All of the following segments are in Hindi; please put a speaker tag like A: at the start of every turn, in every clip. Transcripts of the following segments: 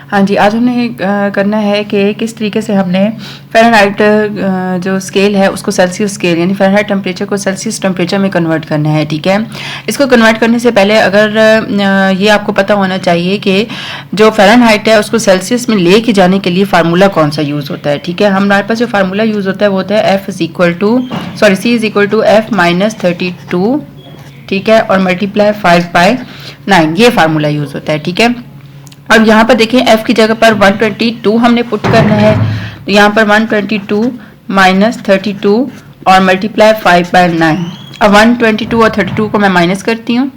A: हाँ जी, आज हमने करना है कि किस तरीके से हमने फ़ारेनहाइट जो स्केल है उसको सेल्सियस स्केल यानी फ़ारेनहाइट टेम्परेचर को सेल्सियस टेम्परेचर में कन्वर्ट करना है। ठीक है, इसको कन्वर्ट करने से पहले अगर ये आपको पता होना चाहिए कि जो फ़ारेनहाइट है उसको सेल्सियस में ले के जाने के लिए फार्मूला कौन सा यूज़ होता है। ठीक है, हमारे पास जो फार्मूला यूज़ होता है वो होता है C=-32, ठीक है, और मल्टीप्लाई 5/9, ये फार्मूला यूज़ होता है। ठीक है, अब यहाँ पर देखें f की जगह पर 122 हमने पुट करना है, तो यहाँ पर 122 माइनस 32 और मल्टीप्लाई 5/9। अब 122 और 32 को मैं माइनस करती हूँ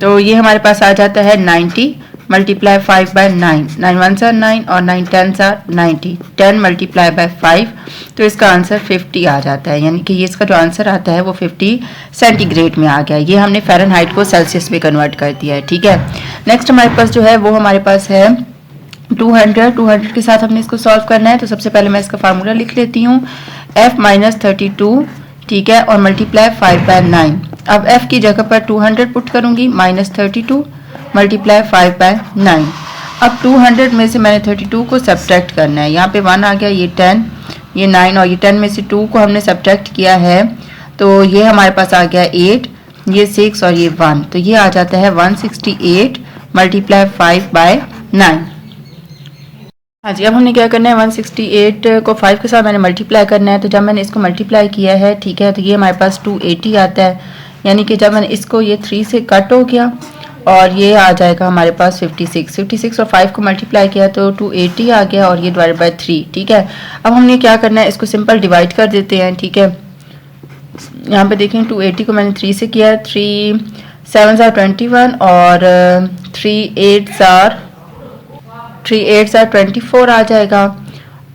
A: तो ये हमारे पास आ जाता है 90 मल्टीप्लाई 5/9, 9 1 are 9 और 9 10 are 90, 10 मल्टीप्लाई बाय 5, तो इसका आंसर 50 आ जाता है। यानी कि ये इसका जो आंसर आता है वो 50 सेंटीग्रेड में आ गया। ये हमने फ़ारेनहाइट को सेल्सियस में कन्वर्ट कर दिया है। ठीक है, नेक्स्ट हमारे पास जो है वो हमारे पास है 200 के साथ हमने इसको सॉल्व करना है। तो सबसे पहले मैं इसका फार्मूला लिख लेती हूँ, f-32, ठीक है, और मल्टीप्लाई 5/9। अब f की जगह पर 200 पुट करूँगी, -32 मल्टीप्लाई 5/9। अब 200 में से मैंने 32 को सब्ट्रैक्ट करना है। यहाँ पे 1 आ गया, ये 10, ये 9 और ये 10 में से 2 को हमने सब्ट्रैक्ट किया है तो ये हमारे पास आ गया 8, ये 6 और ये 1, तो ये आ जाता है 168 मल्टीप्लाई 5/9। हाँ जी, अब हमने क्या करना है, 168 को 5 के साथ मैंने मल्टीप्लाई करना है। तो जब मैंने इसको मल्टीप्लाई किया है, ठीक है, तो ये हमारे पास 280 आता है। यानी कि जब मैंने इसको ये 3 से कट हो गया और ये आ जाएगा हमारे पास 56 और 5 को मल्टीप्लाई किया तो 280 आ गया और ये डिवाइड बाय 3। ठीक है, अब हमने क्या करना है, इसको सिंपल डिवाइड कर देते हैं। ठीक है, यहाँ पे देखें 280 को मैंने 3 से किया, 3 7 are 21 और 3 8 are 24 आ जाएगा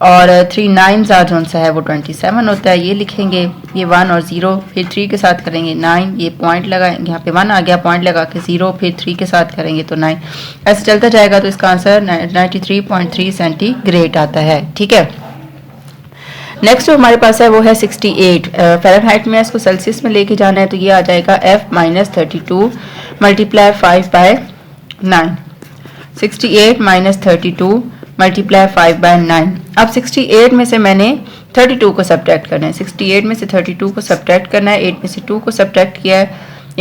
A: और 3 9 are जो सा है वो 27 होता है। ये लिखेंगे, ये 1 और 0, फिर 3 के साथ करेंगे 9, ये पॉइंट लगाएंगे, यहाँ पे 1 आ गया, पॉइंट लगा के 0, फिर 3 के साथ करेंगे तो 9, ऐसे चलता जाएगा। तो इसका आंसर 93.3 सेंटीग्रेड आता है। ठीक है, नेक्स्ट जो हमारे पास है वो है 68। फ़ारेनहाइट में इसको सेल्सियस में लेके जाना है तो ये आ जाएगा f-32 मल्टीप्लाई 5/9, 68 माइनस 32 मल्टीप्लाई 5/9। अब 68 में से मैंने 32 को सब्ट्रैक्ट करना है, 68 में से 32 को सब्ट्रैक्ट करना है, 8 में से 2 को सब्ट्रैक्ट किया है,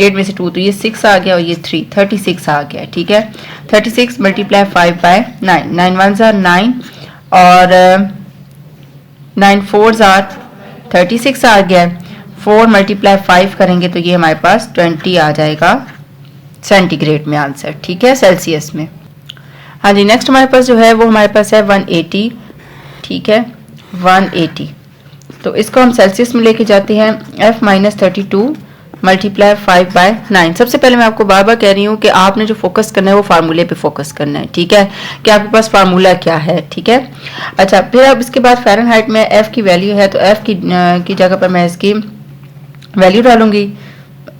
A: 8 में से 2 तो ये 6 आ गया और ये 3, 36 आ गया। ठीक है, 36 मल्टीप्लाई 5/9, 9 1 are 9 और 9 4 are 36 आ गया। 4 मल्टीप्लाई 5 करेंगे तो ये हमारे पास 20 आ जाएगा सेंटीग्रेड में आंसर। ठीक है, सेल्सियस में। हाँ जी, नेक्स्ट हमारे पास जो है वो हमारे पास है 180। ठीक है, 180, तो इसको हम सेल्सियस में लेके जाते हैं, f-32 मल्टीप्लाई 5/9। सबसे पहले मैं आपको बार बार कह रही हूँ कि आपने जो फोकस करना है वो फार्मूले पे फोकस करना है। ठीक है, कि आपके पास फार्मूला क्या है। ठीक है, अच्छा, फिर अब इसके बाद फ़ारेनहाइट में f की वैल्यू है तो f की जगह पर मैं इसकी वैल्यू डालूंगी।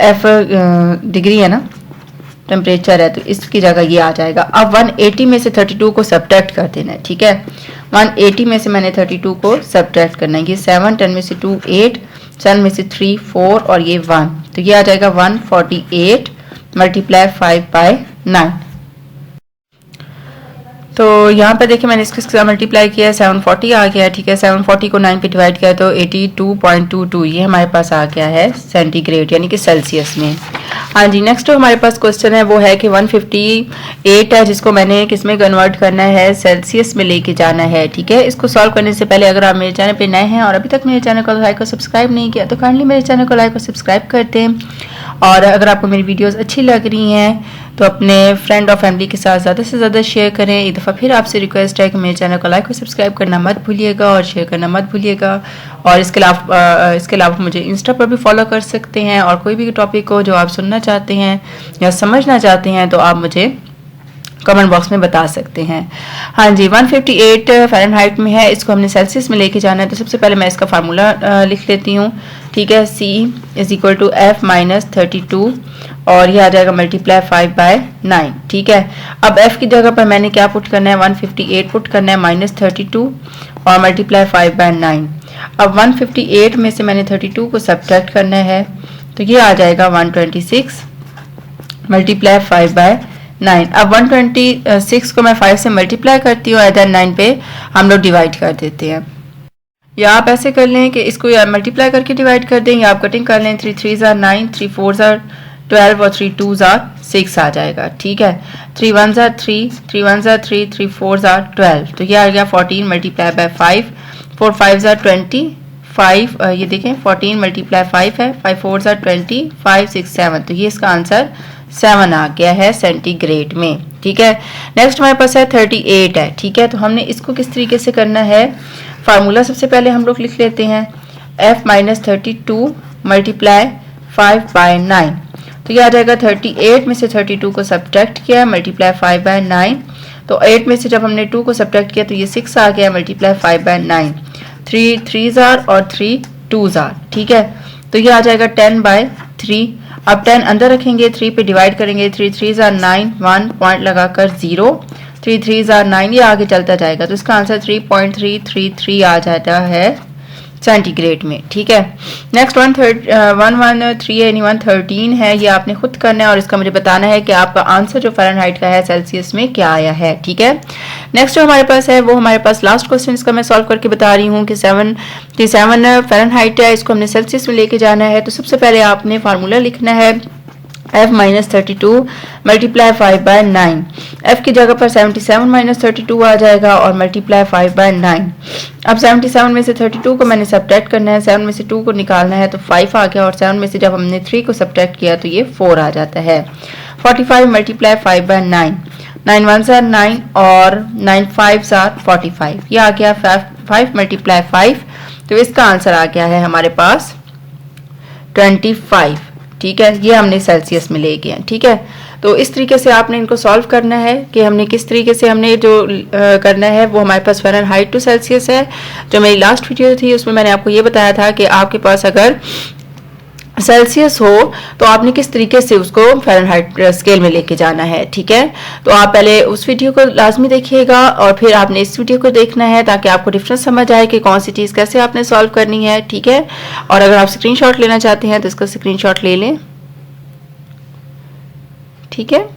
A: f डिग्री है ना, टेम्परेचर है, तो इसकी जगह ये आ जाएगा। अब 180 में से 32 को सब्ट्रैक्ट कर देना है। ठीक है, 180 में से मैंने 32 को सब्ट्रैक्ट करना है। ये 7, 10 में से 2 8, 7 में से 3 4 और ये 1, तो ये आ जाएगा 148 मल्टीप्लाई 5/9। तो यहाँ पर देखिए मैंने इसके साथ मल्टीप्लाई किया, 740 आ गया। ठीक है, 740 को 9 पे डिवाइड किया तो 82.22 ये हमारे पास आ गया है सेंटीग्रेड यानी कि सेल्सियस में। हाँ जी, नेक्स्ट जो हमारे पास क्वेश्चन है वो है कि 158 है जिसको मैंने किस में कन्वर्ट करना है, सेल्सियस में लेके जाना है। ठीक है, इसको सॉल्व करने से पहले अगर आप मेरे चैनल पे नए हैं और अभी तक मेरे चैनल को लाइक और सब्सक्राइब नहीं किया तो काइंडली मेरे चैनल को लाइक और सब्सक्राइब कर दें। और अगर आपको मेरी वीडियोस अच्छी लग रही हैं तो अपने फ्रेंड और फैमिली के साथ ज़्यादा से ज़्यादा शेयर करें। एक दफ़ा फिर आपसे रिक्वेस्ट है कि मेरे चैनल को लाइक और सब्सक्राइब करना मत भूलिएगा और शेयर करना मत भूलिएगा। और इसके अलावा मुझे इंस्टा पर भी फॉलो कर सकते हैं और कोई भी टॉपिक हो जो आप सुनना चाहते हैं या समझना चाहते हैं तो आप मुझे कमेंट बॉक्स में बता सकते हैं। हाँ जी, 158 फ़ारेनहाइट में है, इसको हमने सेल्सियस में लेके जाना है। तो सबसे पहले मैं इसका फार्मूला लिख लेती हूँ। ठीक है, C=f-32 और ये आ जाएगा मल्टीप्लाई 5/9। ठीक है, अब f की जगह पर मैंने क्या पुट करना है, 158 पुट करना है, -32 और मल्टीप्लाई 5/9। अब 158 में से मैंने 32 को सब्ट्रैक्ट करना है तो ये आ जाएगा 126 मल्टीप्लाई 5/9। 9। अब 126 को मैं 5 से मल्टीप्लाई करती हूँ, इधर 9 पे हम लोग डिवाइड कर देते हैं। या आप ऐसे कर लें कि इसको या मल्टीप्लाई करके डिवाइड कर दें, या आप कटिंग कर लें। 3 3 ज़ार 9, 3 4 ज़ार 12 और 3 2 ज़ार 6 आ जाएगा। ठीक है, 3 1 ज़ार 3, 3 1 ज़ार 3, 3 4 ज़ार 12, तो ये आ गया 14 मल्टीप्लाई बाय 5, 4 5 ज़ार 25, ये देखें 14 मल्टीप्लाई 5 है, 5 4 ज़ार 20, 5 6 7, तो ये इसका आंसर 7 आ गया है सेंटीग्रेड में। ठीक है, नेक्स्ट हमारे पास है 38 है। ठीक है, तो हमने इसको किस तरीके से करना है, फार्मूला सबसे पहले हम लोग लिख लेते हैं, f माइनस 32 मल्टीप्लाई 5 बाय 9, तो ये आ जाएगा 38 में से 32 को सब्ट्रैक्ट किया मल्टीप्लाई 5 बाय 9, तो 8 में से जब हमने 2 को सब्ट्रैक्ट किया तो ये 6 आ गया मल्टीप्लाई 5 बाय 9, 3 3 ज़ार और 3 2 ज़ार। ठीक है, तो ये आ जाएगा 10 बाय 3। अब 10 अंदर रखेंगे, 3 पे डिवाइड करेंगे, 3 3 ज़ार 9, 1 पॉइंट लगाकर 0, 3 3 ज़ार 9, ये आगे चलता जाएगा, तो इसका आंसर 3.333 आ जाता है सेंटीग्रेड में। ठीक है, नेक्स्ट 113 यानी 113 है, ये आपने खुद करना है और इसका मुझे बताना है कि आपका आंसर जो फ़ारेनहाइट का है सेल्सियस में क्या आया है। ठीक है, नेक्स्ट जो हमारे पास है वो हमारे पास लास्ट क्वेश्चन इसका मैं सॉल्व करके बता रही हूँ कि 77 फ़ारेनहाइट है, इसको हमने सेल्सियस में लेके जाना है। तो सबसे पहले आपने फार्मूला लिखना है f minus 32 multiply 5 by 9, f की जगह पर 77 माइनस 32 आ जाएगा और मल्टीप्लाई 5 बाय 9। अब 77 में से 32 को मैंने सब्ट्रैक्ट करना है, 7 में से 2 को निकालना है, तो 5 आ गया और 7 में से जब हमने 3 को सब्ट्रैक्ट किया तो ये 4 आ जाता है। 45 मल्टीप्लाई 5 बाय 9, 9 1 ज़ार 9 और 9 5 ज़ार 45, ये आ गया 5 मल्टीप्लाई 5, तो इसका आंसर आ गया है हमारे पास 25। ठीक है, ये हमने सेल्सियस में ले गए हैं। ठीक है, तो इस तरीके से आपने इनको सॉल्व करना है कि हमने किस तरीके से हमने जो करना है वो हमारे पास फ़ारेनहाइट टू सेल्सियस है। जो मेरी लास्ट वीडियो थी उसमें मैंने आपको ये बताया था कि आपके पास अगर सेल्सियस हो तो आपने किस तरीके से उसको फ़ारेनहाइट स्केल में लेके जाना है। ठीक है, तो आप पहले उस वीडियो को लाजमी देखिएगा और फिर आपने इस वीडियो को देखना है ताकि आपको डिफरेंस समझ आए कि कौन सी चीज़ कैसे आपने सॉल्व करनी है। ठीक है, और अगर आप स्क्रीनशॉट लेना चाहते हैं तो इसका स्क्रीनशॉट ले लें। ठीक है।